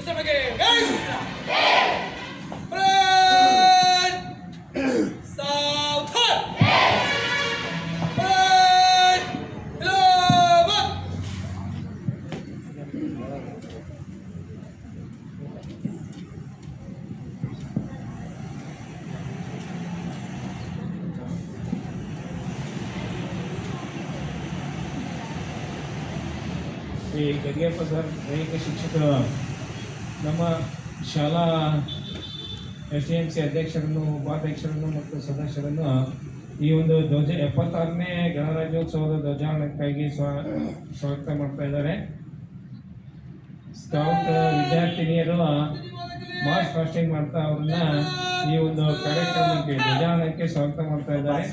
ನಮಗೆ ಶ್ರೀ ಗಂಗಪ್ಪ ಸರ್ ದೈಹಿಕ ಶಿಕ್ಷಕರು ನಮ್ಮ ಶಾಲಾ SDMC ಅಧ್ಯಕ್ಷರನ್ನು ಉಪಾಧ್ಯಕ್ಷರನ್ನು ಮತ್ತು ಸದಸ್ಯರನ್ನು ಈ ಒಂದು 76ನೇ ಗಣರಾಜ್ಯೋತ್ಸವದ ಧ್ವಜಾರೋಹಣಕ್ಕಾಗಿ ಸ್ವಾಗತ ಮಾಡ್ತಾ ಇದ್ದಾರೆ. ಸ್ಕೌಟ್ ವಿದ್ಯಾರ್ಥಿನಿಯರು ಮಾರ್ಚ್ ಫಾಸ್ಟಿಂಗ್ ಮಾಡ್ತಾ ಅವ್ರನ್ನ ಈ ಒಂದು ಕಾರ್ಯಕ್ರಮಕ್ಕೆ ಧ್ವಜಾರೋಹಣಕ್ಕೆ ಸ್ವಾಗತ ಮಾಡ್ತಾ ಇದ್ದಾರೆ.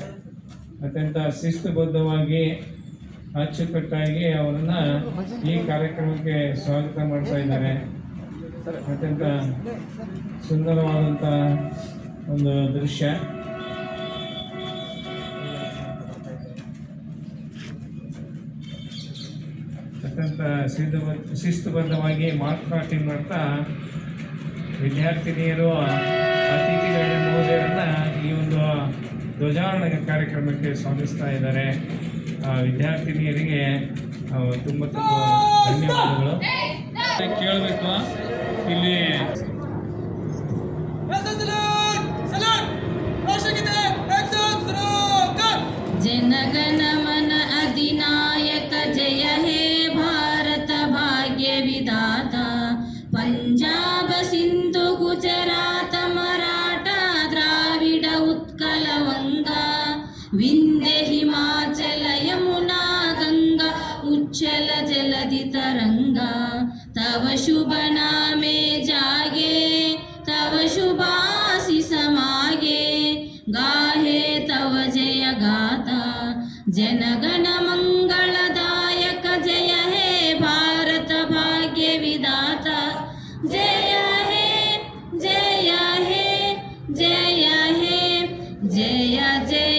ಅತ್ಯಂತ ಶಿಸ್ತುಬದ್ಧವಾಗಿ ಅಚ್ಚುಕಟ್ಟಾಗಿ ಅವರನ್ನ ಈ ಕಾರ್ಯಕ್ರಮಕ್ಕೆ ಸ್ವಾಗತ ಮಾಡ್ತಾ ಇದ್ದಾರೆ. ಅತ್ಯಂತ ಸುಂದರವಾದಂಥ ಒಂದು ದೃಶ್ಯ. ಅತ್ಯಂತ ಶಿಸ್ತುಬದ್ಧವಾಗಿ ಮಾರ್ಚ್ ಪಾಸ್ಟಿಂಗ್ ಮಾಡ್ತಾ ವಿದ್ಯಾರ್ಥಿನಿಯರು ಅತಿಥಿ ಮಹೋದಯರನ್ನ ಈ ಒಂದು ಧ್ವಜಾರೋಹಣ ಕಾರ್ಯಕ್ರಮಕ್ಕೆ ಸ್ವಾಗತಿಸ್ತಾ ಇದ್ದಾರೆ. ವಿದ್ಯಾರ್ಥಿನಿಯರಿಗೆ ತುಂಬ ಧನ್ಯವಾದಗಳು. ಕೇಳಬೇಕು ಇಲ್ಲಿ ಜನಗಣ ಮನ ಅಧಿನಾಯಕ ಜಯ ಹೇ ಭಾರತ ಭಾಗ್ಯ ವಿಧಾತ ಪಂಜಾಬ ಸಿಂಧು ಗುಜರಾತ ಮರಾಠ ದ್ರಾವಿಡ ಉತ್ಕಲ ವಂಗ ವಿಂಧ್ಯ ಹಿಮಾಚಲ ಯಮುನಾ ಗಂಗಾ ಉಚ್ಚಲ ಜಲಧಿ ತರಂಗ तव शुभ नामे जागे तव शुभाशिष मागे गाहे तव जय गाथा जनगण मंगलदायक जय हे भारत भाग्य विधाता जय हे जय हे जय हे जय जय